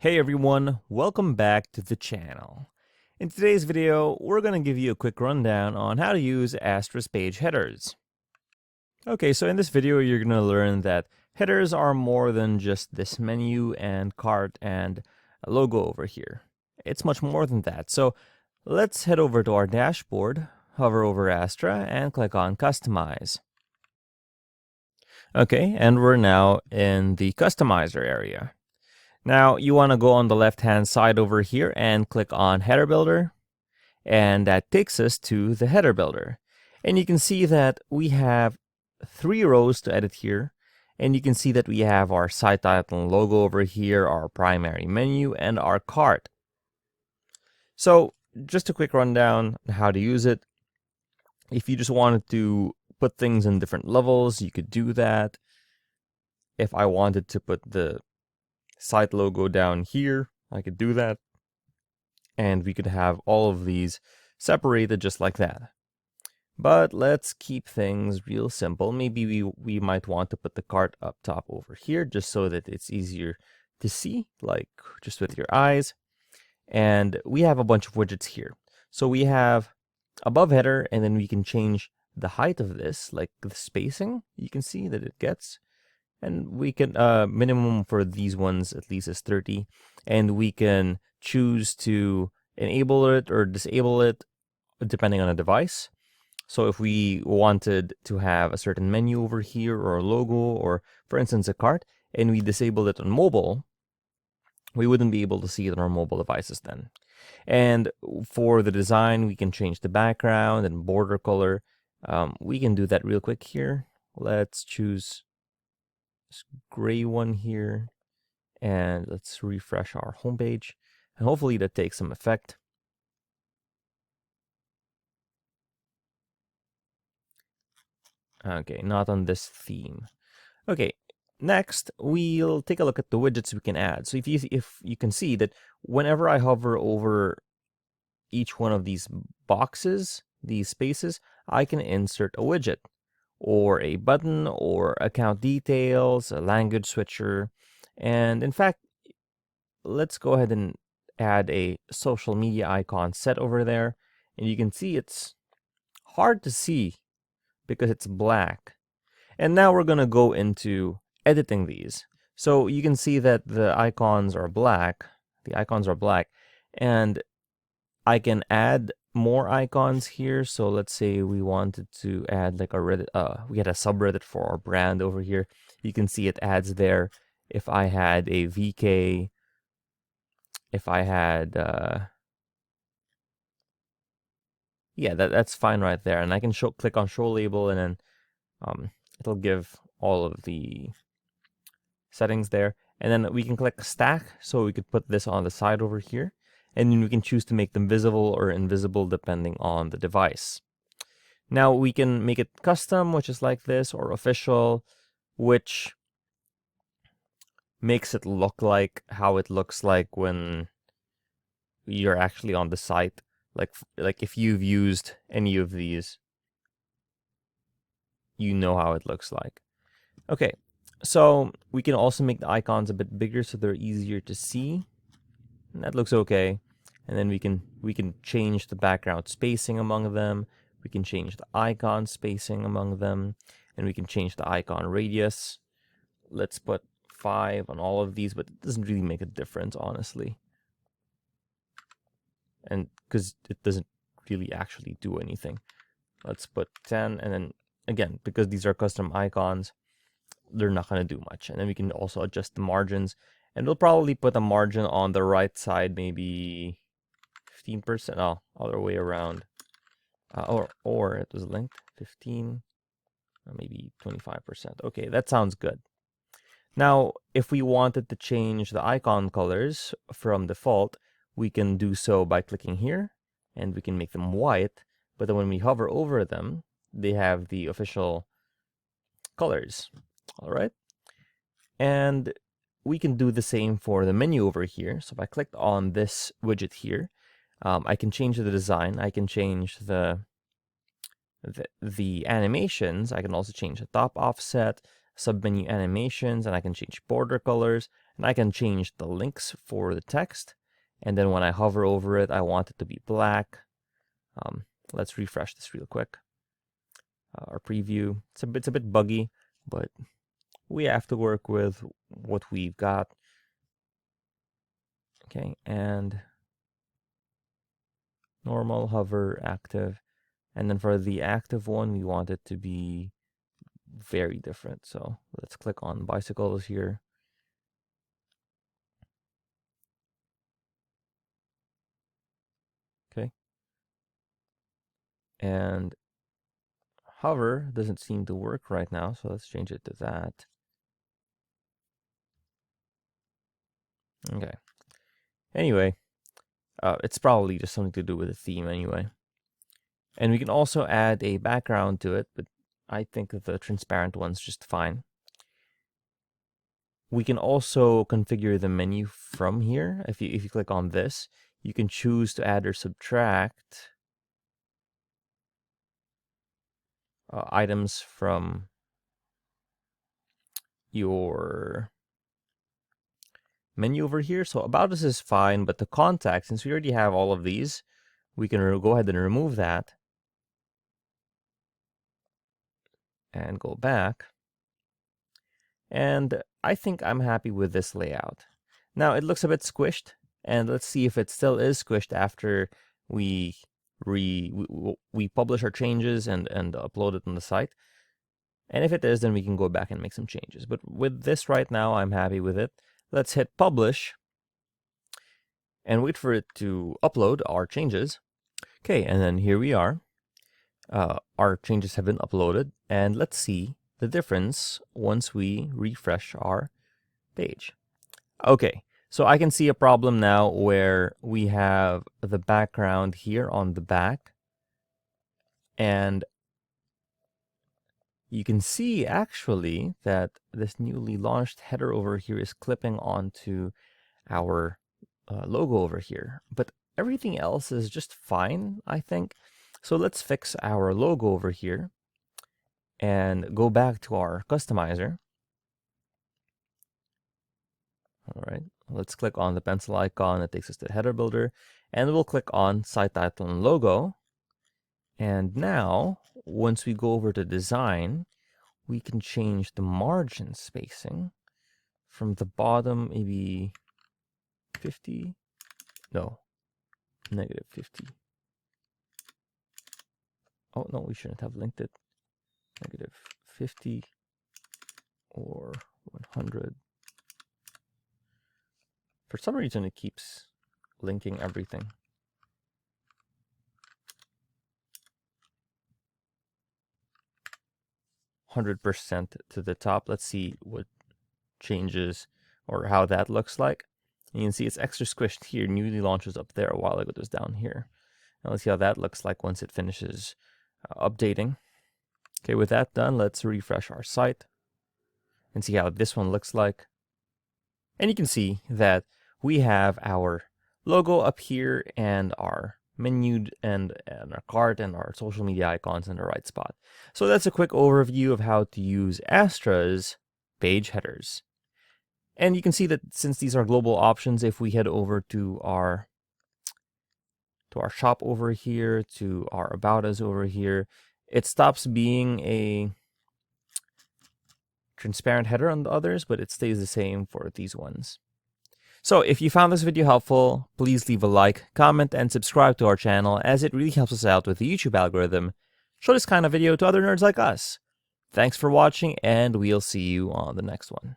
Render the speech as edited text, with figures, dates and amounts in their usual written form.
Hey everyone, welcome back to the channel. In today's video, we're going to give you a quick rundown on how to use Astra's page headers. Okay, so in this video, you're going to learn that headers are more than just this menu and cart and a logo over here. It's much more than that. So let's head over to our dashboard, hover over Astra, and click on Customize. Okay, and we're now in the Customizer area. Now you want to go on the left hand side over here and click on Header Builder, and that takes us to the Header Builder. And you can see that we have 3 rows to edit here, and you can see that we have our site title and logo over here, our primary menu, and our cart. So just a quick rundown on how to use it. If you just wanted to put things in different levels, you could do that. If I wanted to put the site logo down here, I could do that, and we could have all of these separated just like that. But let's keep things real simple. Maybe we might want to put the cart up top over here just so that it's easier to see, like just with your eyes. And we have a bunch of widgets here. So we have above header, and then we can change the height of this, like the spacing you can see that it gets. And we can, minimum for these ones at least is 30. And we can choose to enable it or disable it depending on a device. So if we wanted to have a certain menu over here or a logo or, for instance, a cart, and we disabled it on mobile, we wouldn't be able to see it on our mobile devices then. And for the design, we can change the background and border color. We can do that real quick here. Let's choose this gray one here, and let's refresh our homepage, and hopefully that takes some effect. Okay, not on this theme. Okay, next we'll take a look at the widgets we can add. So if you can see that whenever I hover over each one of these boxes, these spaces, I can insert a widget or a button or account details, a language switcher. And in fact, let's go ahead and add a social media icon set over there. And you can see it's hard to see because it's black. And now we're going to go into editing these. So you can see that the icons are black. The icons are black. And I can add more icons here. So let's say we wanted to add like a Reddit, we had a subreddit for our brand over here. You can see it adds there. If I had a VK, if I had, yeah, that's fine right there. And I can click on show label, and then it'll give all of the settings there. And then we can click stack, so we could put this on the side over here. And then we can choose to make them visible or invisible depending on the device. Now we can make it custom, which is like this, or official, which makes it look like how it looks like when you're actually on the site. Like if you've used any of these, you know how it looks like. Okay, so we can also make the icons a bit bigger so they're easier to see. And that looks okay. And then we can change the background spacing among them. We can change the icon spacing among them, and we can change the icon radius. Let's put 5 on all of these, but it doesn't really make a difference, honestly. And because it doesn't really actually do anything. Let's put 10, and then again, because these are custom icons, they're not going to do much. And then we can also adjust the margins, and we'll probably put a margin on the right side, maybe 15%. Oh, other way around. Or it was linked 15, or maybe 25%. Okay, that sounds good. Now, if we wanted to change the icon colors from default, we can do so by clicking here, and we can make them white. But then when we hover over them, they have the official colors. All right. And we can do the same for the menu over here. So if I clicked on this widget here, I can change the design. I can change the animations. I can also change the top offset, submenu animations, and I can change border colors. And I can change the links for the text. And then when I hover over it, I want it to be black. Let's refresh this real quick. Our preview, it's a bit buggy, but we have to work with what we've got. Okay, and normal, hover, active. And then for the active one, we want it to be very different. So let's click on bicycles here. Okay. And hover doesn't seem to work right now, so let's change it to that. Okay. Anyway, it's probably just something to do with the theme anyway. And we can also add a background to it, but I think the transparent one's just fine. We can also configure the menu from here. If you click on this, you can choose to add or subtract items from your menu over here. So about us is fine, but the contact, since we already have all of these, we can go ahead and remove that and go back. And I think I'm happy with this layout. Now it looks a bit squished, and let's see if it still is squished after we publish our changes and upload it on the site. And if it is, then we can go back and make some changes. But with this right now, I'm happy with it. Let's hit publish and wait for it to upload our changes. Okay, and then here we are. Our changes have been uploaded, and let's see the difference once we refresh our page. Okay, so I can see a problem now where we have the background here on the back, and you can see actually that this newly launched header over here is clipping onto our logo over here, but everything else is just fine, I think. So let's fix our logo over here and go back to our customizer. All right, let's click on the pencil icon that takes us to the header builder, and we'll click on site title and logo. And now, once we go over to design, we can change the margin spacing from the bottom, maybe 50. No, -50. Oh, no, we shouldn't have linked it. -50 or 100. For some reason, it keeps linking everything. 100% to the top. Let's see what changes or how that looks like. And you can see it's extra squished here. Newly launches up there, a while ago it was down here. Now let's see how that looks like once it finishes updating. Okay, with that done, let's refresh our site and see how this one looks like. And you can see that we have our logo up here and our menu and our cart and our social media icons in the right spot. So that's a quick overview of how to use Astra's page headers. And you can see that since these are global options, if we head over to our shop over here, to our About Us over here, it stops being a transparent header on the others, but it stays the same for these ones. So if you found this video helpful, please leave a like, comment, and subscribe to our channel, as it really helps us out with the YouTube algorithm. Show this kind of video to other nerds like us. Thanks for watching, and we'll see you on the next one.